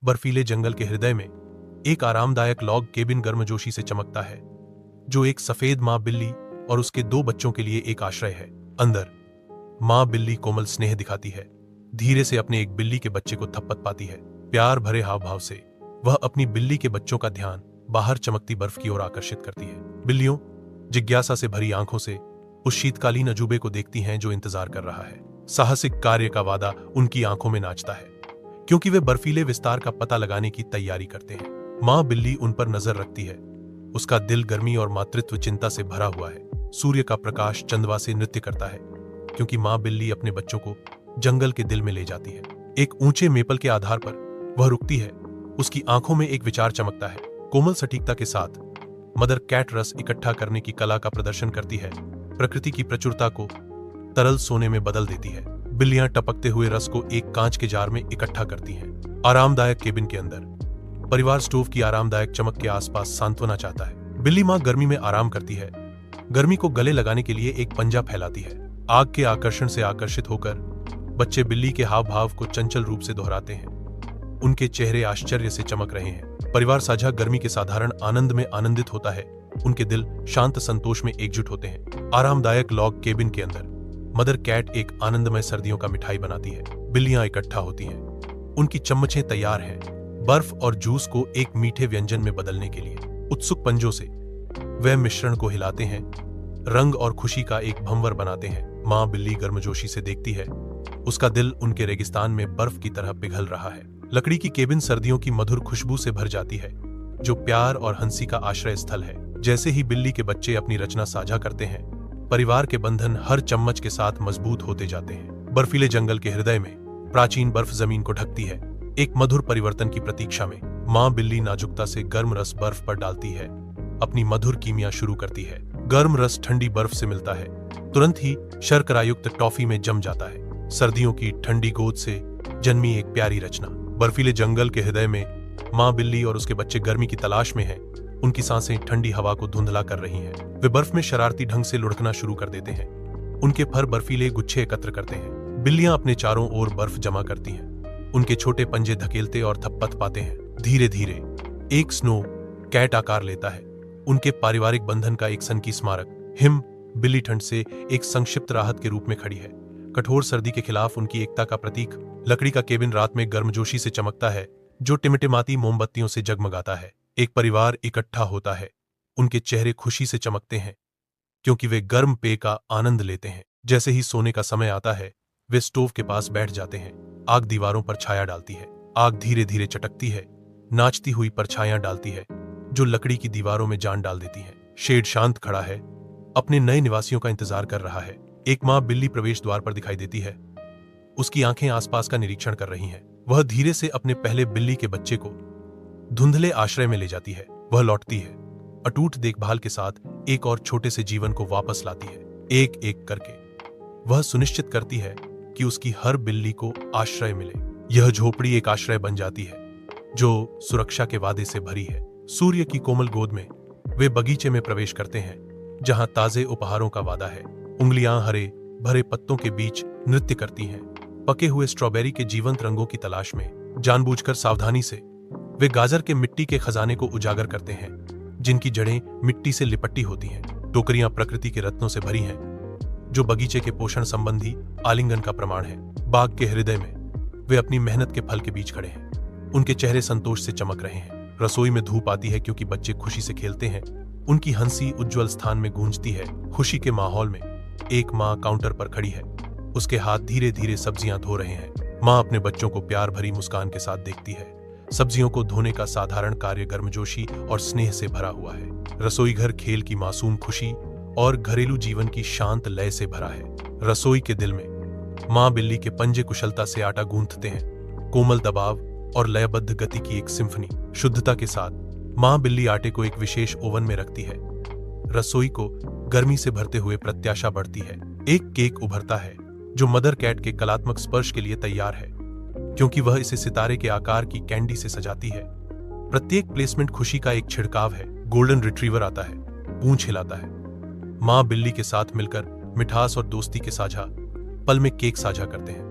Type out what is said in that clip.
बर्फीले जंगल के हृदय में एक आरामदायक लॉग केबिन गर्मजोशी से चमकता है, जो एक सफेद माँ बिल्ली और उसके 2 बच्चों के लिए एक आश्रय है। अंदर माँ बिल्ली कोमल स्नेह दिखाती है, धीरे से अपने एक बिल्ली के बच्चे को थप्पड़ पाती है। प्यार भरे हाव भाव से वह अपनी बिल्ली के बच्चों का ध्यान बाहर चमकती बर्फ की ओर आकर्षित करती है। बिल्लियों जिज्ञासा से भरी आंखों से उस शीतकालीन अजूबे को देखती हैं जो इंतजार कर रहा है। साहसिक कार्य का वादा उनकी आंखों में नाचता है, क्योंकि वे बर्फीले विस्तार का पता लगाने की तैयारी करते हैं। माँ बिल्ली उन पर नजर रखती है, उसका दिल गर्मी और मातृत्व चिंता से भरा हुआ है। सूर्य का प्रकाश चंदवा से नृत्य करता है, क्योंकि माँ बिल्ली अपने बच्चों को जंगल के दिल में ले जाती है। एक ऊंचे मेपल के आधार पर वह रुकती है, उसकी आंखों में एक विचार चमकता है। कोमल सटीकता के साथ मदर कैट रस इकट्ठा करने की कला का प्रदर्शन करती है, प्रकृति की प्रचुरता को तरल सोने में बदल देती है। बिल्लियां टपकते हुए रस को एक कांच के जार में इकट्ठा करती हैं। आरामदायक केबिन के अंदर परिवार स्टोव की आरामदायक चमक के आसपास सांत्वना चाहता है। बिल्ली माँ गर्मी में आराम करती है, गर्मी को गले लगाने के लिए एक पंजा फैलाती है। आग के आकर्षण से आकर्षित होकर बच्चे बिल्ली के हाव भाव को चंचल रूप से दोहराते हैं, उनके चेहरे आश्चर्य से चमक रहे हैं। परिवार साझा गर्मी के साधारण आनंद में आनंदित होता है, उनके दिल शांत संतोष में एकजुट होते हैं। आरामदायक लॉग केबिन के अंदर मदर कैट एक आनंदमय सर्दियों का मिठाई बनाती है। बिल्लियां इकट्ठा होती हैं, उनकी चम्मचें तैयार हैं बर्फ और जूस को एक मीठे व्यंजन में बदलने के लिए। उत्सुक पंजों से वे मिश्रण को हिलाते हैं, रंग और खुशी का एक भंवर बनाते हैं। माँ बिल्ली गर्मजोशी से देखती है, उसका दिल उनके रेगिस्तान में बर्फ की तरह पिघल रहा है। लकड़ी की केबिन सर्दियों की मधुर खुशबू से भर जाती है, जो प्यार और हंसी का आश्रय स्थल है। जैसे ही बिल्ली के बच्चे अपनी रचना साझा करते हैं, परिवार के बंधन हर चम्मच के साथ मजबूत होते जाते हैं। बर्फीले जंगल के हृदय में प्राचीन बर्फ जमीन को ढकती है। एक मधुर परिवर्तन की प्रतीक्षा में माँ बिल्ली नाजुकता से गर्म रस बर्फ पर डालती है, अपनी मधुर कीमिया शुरू करती है। गर्म रस ठंडी बर्फ से मिलता है, तुरंत ही शर्करायुक्त टॉफी में जम जाता है। सर्दियों की ठंडी गोद से जन्मी एक प्यारी रचना। बर्फीले जंगल के हृदय में माँ बिल्ली और उसके बच्चे गर्मी की तलाश में हैं। उनकी सांसें ठंडी हवा को धुंधला कर रही हैं। वे बर्फ में शरारती ढंग से लुढ़कना शुरू कर देते हैं, उनके फर बर्फीले गुच्छे एकत्र करते हैं। बिल्लियां अपने चारों ओर बर्फ जमा करती हैं, उनके छोटे पंजे धकेलते और थप्पड़ पाते हैं। धीरे धीरे एक स्नो कैट आकार लेता है, उनके पारिवारिक बंधन का एक सनकी स्मारक। हिम बिल्ली ठंड से एक संक्षिप्त राहत के रूप में खड़ी है, कठोर सर्दी के खिलाफ उनकी एकता का प्रतीक। लकड़ी का केबिन रात में गर्मजोशी से चमकता है, जो टिमटिमाती मोमबत्तियों से जगमगाता है। एक परिवार इकट्ठा होता है, उनके चेहरे खुशी से चमकते हैं, क्योंकि वे गर्म पेय का आनंद लेते हैं। जैसे ही सोने का समय आता है, वे स्टोव के पास बैठ जाते हैं। आग दीवारों पर छाया डालती है, आग धीरे धीरे चटकती है, नाचती हुई परछाइयां डालती है, जो लकड़ी की दीवारों में जान डाल देती है। शेड शांत खड़ा है, अपने नए निवासियों का इंतजार कर रहा है। एक माँ बिल्ली प्रवेश द्वार पर दिखाई देती है, उसकी आंखें आसपास का निरीक्षण कर रही हैं। वह धीरे से अपने पहले बिल्ली के बच्चे को धुंधले आश्रय में ले जाती है। वह लौटती है, अटूट देखभाल के साथ एक और छोटे से जीवन को वापस लाती है। एक एक करके वह सुनिश्चित करती है कि उसकी हर बिल्ली को आश्रय मिले। यह झोपड़ी एक आश्रय बन जाती है, जो सुरक्षा के वादे से भरी है। सूर्य की कोमल गोद में वे बगीचे में प्रवेश करते हैं, जहां ताजे उपहारों का वादा है। उंगलियां हरे भरे पत्तों के बीच नृत्य करती हैं, पके हुए स्ट्रॉबेरी के जीवंत रंगों की तलाश में। जानबूझकर सावधानी से वे गाजर के मिट्टी के खजाने को उजागर करते हैं, जिनकी जड़ें मिट्टी से लिपटी होती हैं। टोकरियां प्रकृति के रत्नों से भरी हैं, जो बगीचे के पोषण संबंधी आलिंगन का प्रमाण है। बाग के हृदय में वे अपनी मेहनत के फल के बीच खड़े हैं, उनके चेहरे संतोष से चमक रहे हैं। रसोई में धूप आती है, क्योंकि बच्चे खुशी से खेलते हैं, उनकी हंसी उज्ज्वल स्थान में गूंजती है। खुशी के माहौल में एक माँ काउंटर पर खड़ी है, उसके हाथ धीरे धीरे सब्जियां धो रहे हैं। माँ अपने बच्चों को प्यार भरी मुस्कान के साथ देखती है। सब्जियों को धोने का साधारण कार्य गर्मजोशी और स्नेह से भरा हुआ है। रसोई घर खेल की मासूम खुशी और घरेलू जीवन की शांत लय से भरा है। रसोई के दिल में माँ बिल्ली के पंजे कुशलता से आटा गूंथते हैं, कोमल दबाव और लयबद्ध गति की एक सिम्फनी। शुद्धता के साथ माँ बिल्ली आटे को एक विशेष ओवन में रखती है। रसोई को गर्मी से भरते हुए प्रत्याशा बढ़ती है। एक केक उभरता है, जो मदर कैट के कलात्मक स्पर्श के लिए तैयार है, क्योंकि वह इसे सितारे के आकार की कैंडी से सजाती है। प्रत्येक प्लेसमेंट खुशी का एक छिड़काव है। गोल्डन रिट्रीवर आता है, पूंछ हिलाता है। माँ बिल्ली के साथ मिलकर मिठास और दोस्ती के साझा पल में केक साझा करते हैं।